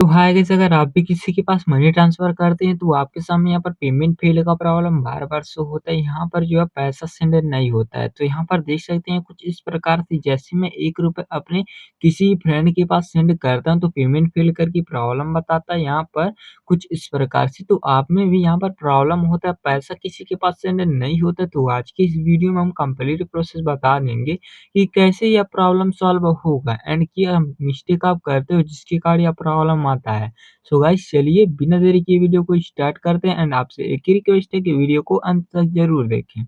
तो hi guys, अगर आप भी किसी के पास मनी ट्रांसफर करते हैं तो आपके सामने यहाँ पर पेमेंट फेल का प्रॉब्लम बार-बार शो होता है। यहाँ पर जो है पैसा सेंड नहीं होता है। तो यहाँ पर देख सकते हैं कुछ इस प्रकार से, जैसे मैं ₹1 अपने किसी फ्रेंड के पास सेंड करता हूँ तो पेमेंट फेल करके प्रॉब्लम बताता है यहाँ पर कुछ इस प्रकार से। तो आप में भी यहाँ पर प्रॉब्लम होता है, पैसा किसी के पास सेंड नहीं होता, तो आज की इस वीडियो में हम कंप्लीट प्रोसेस बता देंगे कि कैसे यह प्रॉब्लम सॉल्व होगा एंड क्या मिस्टेक आप करते हो जिसके कारण यह प्रॉब्लम आता है। सो गाइस, चलिए बिना देरी किए वीडियो को स्टार्ट करते हैं एंड आपसे एक ही रिक्वेस्ट है कि वीडियो को अंत तक जरूर देखें।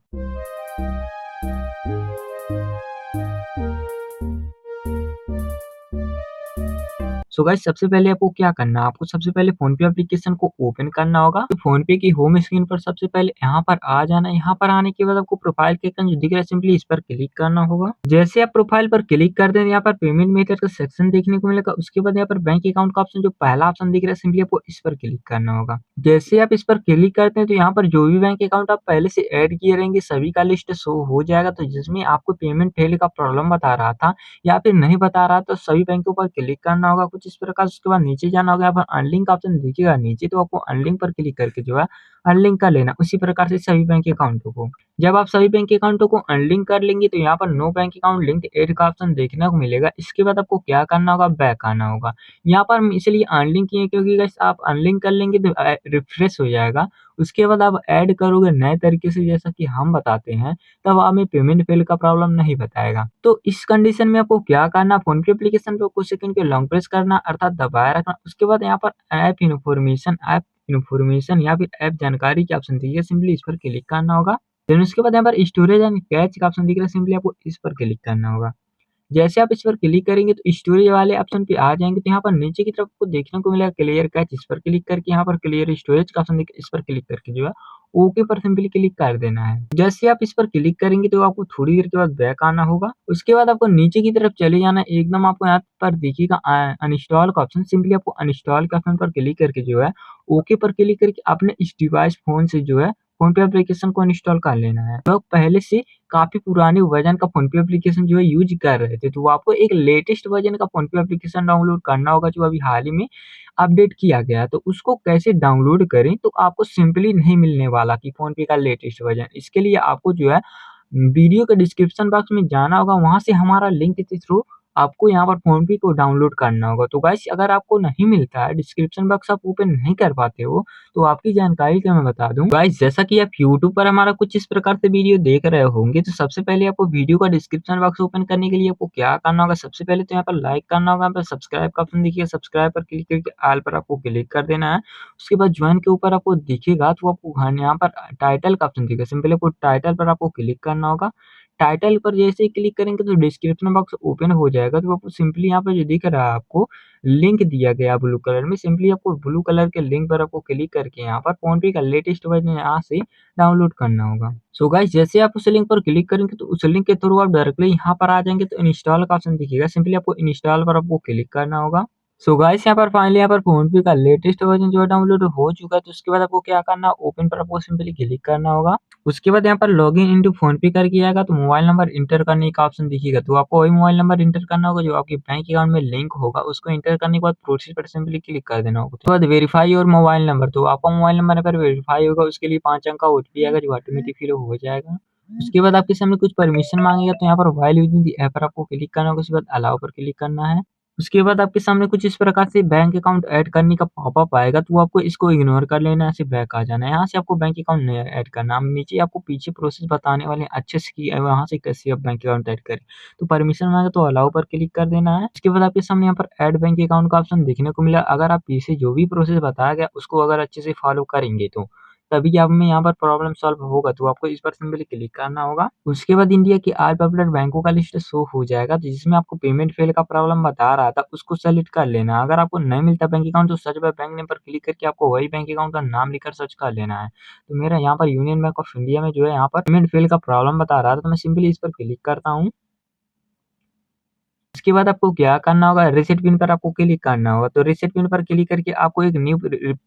सो गाइस, सबसे पहले आपको क्या करना है, आपको सबसे पहले फ़ोनपे एप्लीकेशन को ओपन करना होगा। तो फ़ोनपे की होम स्क्रीन पर सबसे पहले यहाँ पर आ जाना है। यहाँ पर आने के बाद आपको प्रोफाइल के आइकन जो दिख रहा है, सिंपली इस पर क्लिक करना होगा। जैसे आप प्रोफाइल पर क्लिक कर दें, यहाँ पर पेमेंट मेथड का सेक्शन देखने को मिलेगा। उसके बाद यहाँ पर बैंक अकाउंट का ऑप्शन, जो पहला ऑप्शन दिख रहा है, सिंपली आपको इस पर क्लिक करना होगा। जैसे आप इस पर क्लिक करते हैं तो यहाँ पर जो भी बैंक अकाउंट आप पहले से ऐड किए रहेंगे सभी का लिस्ट शो हो जाएगा। तो जिसमें आपको पेमेंट फेल का प्रॉब्लम बता रहा था या फिर नहीं बता रहा, तो सभी बैंकों पर क्लिक करना होगा कुछ इस प्रकार। उसके बाद नीचे जाना होगा, यहाँ पर अनलिंक का ऑप्शन दिखेगा नीचे, तो आपको अनलिंक पर क्लिक करके जो है अनलिंक कर लेना। उसी प्रकार से सभी बैंक अकाउंटों को, जब आप सभी बैंक अकाउंटों को अनलिंक कर लेंगे तो यहाँ पर no bank account linked add का ऑप्शन देखने को मिलेगा। इसके बाद आपको क्या करना होगा, बैक आना होगा। यहाँ पर हम इसलिए अनलिंक किए क्योंकि गाइस आप अनलिंक कर लेंगे तो रिफ्रेश हो जाएगा। उसके बाद आप ऐड करोगे नए तरीके से, जैसा कि हम बताते हैं, तब हमें पेमेंट फेल का प्रॉब्लम नहीं बताएगा। तो इस कंडीशन में आपको क्या करना, फ़ोनपे एप्लीकेशन को कुछ सेकंड के लॉन्ग प्रेस करना, अर्थात दबाए रखना। उसके बाद यहाँ पर ऐप इन्फॉर्मेशन या फिर ऐप जानकारी के ऑप्शन दिखेगा, सिंपली इस पर क्लिक करना होगा। देन उसके बाद यहाँ पर स्टोरेज एंड कैच का ऑप्शन दिख रहा है, सिंपली आपको इस पर क्लिक करना होगा। जैसे आप इस पर क्लिक करेंगे तो स्टोरेज वाले ऑप्शन पे आ जाएँगे, तो यहाँ पर नीचे की तरफ आपको देखने को मिलेगा क्लियर कैच, इस पर क्लिक करके यहाँ पर क्लियर स्टोरेज का ऑप्शन इस पर क्लिक करके जो है ओके पर सिंपली क्लिक कर देना है। जैसे आप इस पर क्लिक करेंगे तो आपको थोड़ी देर के बाद बैक आना होगा। उसके बाद आपको नीचे की तरफ चले जाना है, एकदम आपको यहाँ पर देखिएगा अनइंस्टॉल का ऑप्शन, सिंपली आपको अनइंस्टॉल के ऑप्शन पर क्लिक करके जो है ओके पर क्लिक करके अपने इस डिवाइस फ़ोन से जो है फ़ोनपे एप्लीकेशन को इंस्टॉल कर लेना है। तो पहले से काफ़ी पुराने वर्ज़न का फ़ोनपे एप्लीकेशन जो है यूज़ कर रहे थे, तो आपको एक लेटेस्ट वर्ज़न का फ़ोनपे एप्लीकेशन डाउनलोड करना होगा, जो अभी हाल ही में अपडेट किया गया है। तो उसको कैसे डाउनलोड करें, तो आपको सिंपली नहीं मिलने वाला कि फ़ोनपे का लेटेस्ट वर्ज़न। इसके लिए आपको जो है वीडियो के डिस्क्रिप्शन बॉक्स में जाना होगा, वहाँ से हमारा लिंक के थ्रू आपको यहाँ पर फ़ोनपे को डाउनलोड करना होगा। तो गाइस, अगर आपको नहीं मिलता है, डिस्क्रिप्शन बॉक्स आप ओपन नहीं कर पाते हो, तो आपकी जानकारी के मैं बता दूँ। गाइस, जैसा कि आप यूट्यूब पर हमारा कुछ इस प्रकार से वीडियो देख रहे होंगे, तो सबसे पहले आपको वीडियो का डिस्क्रिप्शन बॉक्स ओपन करने के लिए आपको क्या करना होगा, सबसे पहले तो यहाँ पर लाइक करना होगा, यहाँ पर सब्सक्राइब का ऑप्शन दिखिए, सब्सक्राइब पर क्लिक करके ऑल पर आपको क्लिक कर देना है। उसके बाद ज्वाइन के ऊपर आपको दिखेगा, तो आपको यहाँ पर टाइटल का ऑप्शन दिखेगा, सिंपली आपको टाइटल पर आपको क्लिक करना होगा। टाइटल पर जैसे ही क्लिक करेंगे तो डिस्क्रिप्शन बॉक्स ओपन हो जाएगा, तो आपको सिंपली यहाँ पे जो दिख रहा है आपको लिंक दिया गया ब्लू कलर में, सिंपली आपको ब्लू कलर के लिंक पर आपको क्लिक करके यहाँ पर फ़ोनपे का लेटेस्ट वर्ज़न यहाँ से डाउनलोड करना होगा। सो गाइस, जैसे आप उस लिंक पर क्लिक करेंगे तो उस लिंक के थ्रू आप डायरेक्टली यहाँ पर आ जाएँगे, तो इंस्टॉल का ऑप्शन दिखेगा, सिंपली आपको इंस्टॉल पर आपको क्लिक करना होगा। सो गाइस, यहाँ पर फाइनली यहाँ पर फ़ोनपे का लेटेस्ट वर्ज़न जो है डाउनलोड हो चुका है, तो उसके बाद आपको क्या करना है, ओपन पर आपको सिंपली क्लिक करना होगा। उसके बाद यहाँ पर लॉगिन इंटू फ़ोनपे करके आएगा, तो मोबाइल नंबर इंटर करने का ऑप्शन दिखेगा, तो आपको वही मोबाइल नंबर इंटर करना होगा जो आपके बैंक अकाउंट में लिंक होगा, उसको इंटर करने के बाद प्रोसीड पर सिंपली क्लिक कर देना होगा। उसके बाद वेरीफाई योर मोबाइल नंबर, तो आपका मोबाइल नंबर यहाँ पर वेरीफाई होगा, उसके लिए 5 अंक का ओटीपी आएगा जो ऑटोमेटिक फिल हो जाएगा। उसके बाद आपके सामने कुछ परमिशन माँगेगा, तो यहाँ पर व्हाइल यूजिंग द ऐप पर आपको क्लिक करना होगा, उसके बाद अलाउ पर क्लिक करना है। उसके बाद आपके सामने कुछ इस प्रकार से बैंक अकाउंट ऐड करने का पॉपअप आएगा, तो आपको इसको इग्नोर कर लेना है, ऐसे बैक आ जाना है। यहाँ से आपको बैंक अकाउंट नहीं ऐड करना, हम नीचे आपको पीछे प्रोसेस बताने वाले हैं अच्छे से कि वहाँ से कैसे आप बैंक अकाउंट ऐड करें। तो परमिशन मांगे तो अलाउ पर क्लिक कर देना है। उसके बाद आपके सामने यहाँ पर ऐड बैंक अकाउंट का ऑप्शन देखने को मिला। अगर आप पीछे जो भी प्रोसेस बताया गया उसको अगर अच्छे से फॉलो करेंगे तो तभी आप में यहाँ पर प्रॉब्लम सॉल्व होगा, तो आपको इस पर सिंपली क्लिक करना होगा। उसके बाद इंडिया के ऑल पॉपुलर बैंकों का लिस्ट शो हो जाएगा, तो जिसमें आपको पेमेंट फेल का प्रॉब्लम बता रहा था, उसको सेलेक्ट कर लेना। अगर आपको नहीं मिलता बैंक अकाउंट तो सर्च बाय बैंक नेम पर क्लिक करके आपको वही बैंक अकाउंट का नाम लिखकर सर्च कर लेना है। तो मेरा यहाँ पर यूनियन बैंक ऑफ इंडिया में जो है यहाँ पर पेमेंट फेल का प्रॉब्लम बता रहा था, तो मैं सिंपली इस पर क्लिक करता हूँ। इसके बाद आपको क्या करना होगा, रीसेट पिन पर आपको क्लिक करना होगा। तो रीसेट पिन पर क्लिक करके आपको एक न्यू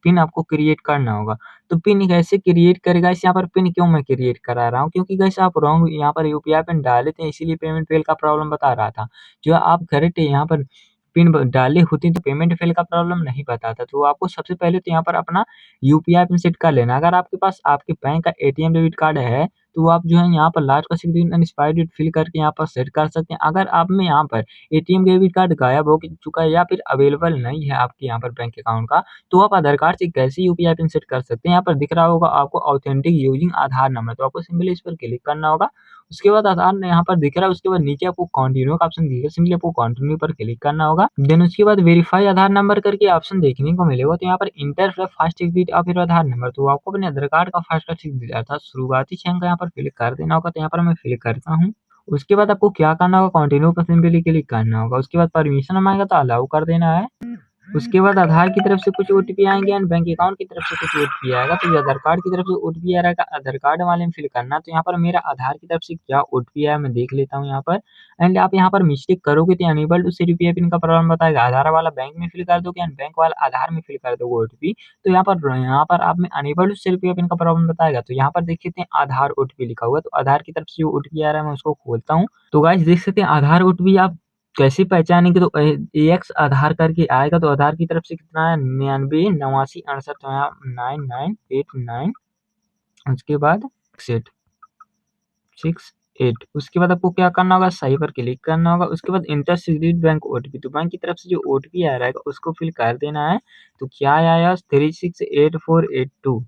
पिन आपको क्रिएट करना होगा। तो पिन कैसे क्रिएट करेगा, इस यहाँ पर पिन क्यों मैं क्रिएट करा रहा हूँ, क्योंकि गाइस आप रॉन्ग यहाँ पर यूपीआई पिन डाले थे, इसीलिए पेमेंट फेल का प्रॉब्लम बता रहा था। जो आप करेक्ट यहाँ पर पिन डाली होती तो पेमेंट फेल का प्रॉब्लम नहीं बताता। तो आपको सबसे पहले तो यहाँ पर अपना यूपीआई पिन सेट कर लेना। अगर आपके पास आपके बैंक का एटीएम डेबिट कार्ड है, तो आप जो है यहाँ पर लास्ट का 6 डिजिट अनएक्सपायर्ड डेट फिल करके यहाँ पर सेट कर सकते हैं। अगर आप में यहाँ पर एटीएम डेबिट कार्ड गायब हो चुका है या फिर अवेलेबल नहीं है आपके यहाँ पर बैंक अकाउंट का, तो आप आधार कार्ड से कैसे यूपीआई पिन सेट कर सकते हैं। यहाँ पर दिख रहा होगा आपको ऑथेंटिक यूजिंग आधार नंबर, तो आपको सिंपली इस पर क्लिक करना होगा। उसके बाद आधार यहाँ पर दिख रहा है, उसके बाद नीचे आपको कंटिन्यू का ऑप्शन दिखेगा, सिंपली आपको कंटिन्यू पर क्लिक करना होगा। देन उसके बाद वेरीफाई आधार नंबर करके ऑप्शन देखने को मिलेगा, तो यहाँ पर inter first 6 digit of your Aadhaar number, तो आपको अपने आधार कार्ड का फर्स्ट का 6 डिजिट अर्थात शुरुआती 6 अंक यहाँ पर फिल कर देना होगा। तो यहाँ पर मैं फिल करता हूँ। उसके बाद आपको क्या करना होगा, कंटिन्यू पर सिंपली क्लिक करना होगा। उसके बाद परमिशन मांगेगा तो अलाउ कर देना है। उसके बाद आधार की तरफ से कुछ ओटीपी आएँगे एंड बैंक अकाउंट की तरफ से कुछ ओटीपी आएगा। तो ये आधार कार्ड की तरफ से ओटीपी आ रहेगा, आधार कार्ड वाले में फिल करना। तो यहाँ पर मेरा आधार की तरफ से क्या ओटीपी आया मैं देख लेता हूँ यहाँ पर। एंड आप यहाँ पर मिस्टेक करोगे तो unable to set UPI pin का प्रॉब्लम बताएगा। आधार वाला बैंक में फिल कर दोगे एंड बैंक वाला आधार में फिल कर दोगे ओटीपी। तो यहाँ पर आप में unable to set UPI pin का प्रॉब्लम बताएगा। तो यहाँ पर देख सकते हैं आधार ओटीपी लिखा हुआ है। तो आधार की तरफ से जो ओटीपी आ रहा है मैं उसको खोलता हूँ। तो गाइस देख सकते हैं आधार ओटीपी आप कैसे पहचानेंगे, तो एक्स आधार करके आएगा। तो आधार की तरफ से कितना है 99 89 68 तो यहाँ 9989 उसके बाद 68 उसके बाद आपको क्या करना होगा, सही पर क्लिक करना होगा। उसके बाद इंटर 6 डिजिट बैंक ओटीपी, तो बैंक की तरफ से जो ओटीपी आ रहा है उसको फिल कर देना है। तो क्या आया 368482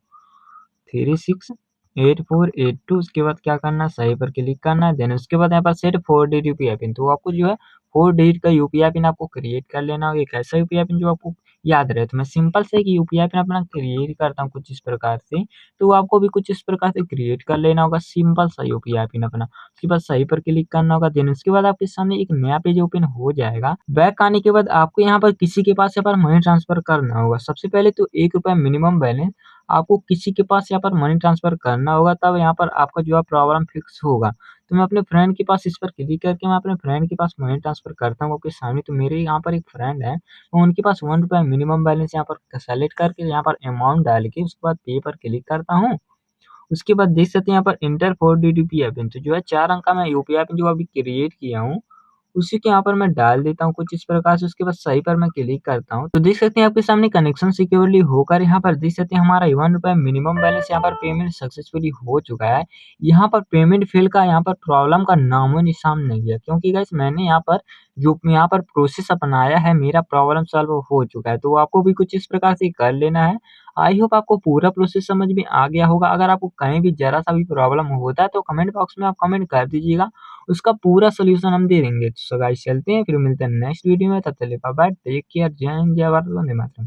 368482। उसके बाद क्या करना है, सही पर क्लिक करना है। देन उसके बाद यहाँ पर सेट 4 डिजिट यूपीआई पिन, तो आपको जो है 4 डिजिट का यूपीआई पिन आपको क्रिएट कर लेना होगा। एक ऐसा यूपीआई पिन जो आपको याद रहे। तो मैं सिंपल से एक यूपीआई पिन अपना क्रिएट करता हूँ कुछ इस प्रकार से, तो आपको भी कुछ इस प्रकार से क्रिएट कर लेना होगा सिंपल सा यूपीआई पिन अपना। उसके बाद सही पर क्लिक करना होगा। देन उसके बाद आपके सामने एक नया पेज ओपन हो जाएगा। बैक आने के बाद आपको यहाँ पर किसी के पास यहाँ पर मनी ट्रांसफर करना होगा। सबसे पहले तो ₹1 मिनिमम बैलेंस आपको किसी के पास यहाँ पर मनी ट्रांसफर करना होगा, तब यहाँ पर आपका जो है प्रॉब्लम फिक्स होगा। तो मैं अपने फ्रेंड के पास इस पर क्लिक करके मैं अपने फ्रेंड के पास मनी ट्रांसफर करता हूँ आपके सामने। तो मेरे यहाँ पर एक फ्रेंड है, तो उनके पास ₹1 मिनिमम बैलेंस यहाँ पर सेलेक्ट करके यहाँ पर अमाउंट डाल के उसके बाद पे पर क्लिक करता हूँ। उसके बाद देख सकते हैं यहाँ पर इंटर 4 डिजिट यूपीआई पिन, तो जो है 4 अंक का मैं यूपीआई पिन जो अभी क्रिएट किया हूँ, उसी के यहाँ पर मैं डाल देता हूँ कुछ इस प्रकार से। उसके बाद सही पर मैं क्लिक करता हूँ। तो देख सकते हैं आपके सामने कनेक्शन सिक्योरली होकर यहाँ पर देख सकते हैं हमारा ₹1 मिनिमम बैलेंस यहाँ पर पेमेंट सक्सेसफुली हो चुका है। यहाँ पर पेमेंट फेल का यहाँ पर प्रॉब्लम का नामो-निशान नहीं है, क्योंकि गाइस मैंने यहाँ पर प्रोसेस अपनाया है, मेरा प्रॉब्लम सॉल्व हो चुका है। तो आपको भी कुछ इस प्रकार से कर लेना है। आई होप आपको पूरा प्रोसेस समझ में आ गया होगा। अगर आपको कहीं भी ज़रा-सा भी प्रॉब्लम होता है तो कमेंट बॉक्स में आप कमेंट कर दीजिएगा, उसका पूरा सॉल्यूशन हम दे देंगे। सो गाइस चलते हैं, फिर मिलते हैं नेक्स्ट वीडियो में, तब तक के लिए बाय बाय, टेक केयर, जय हिंद, जय भारत, वंदे मातरम।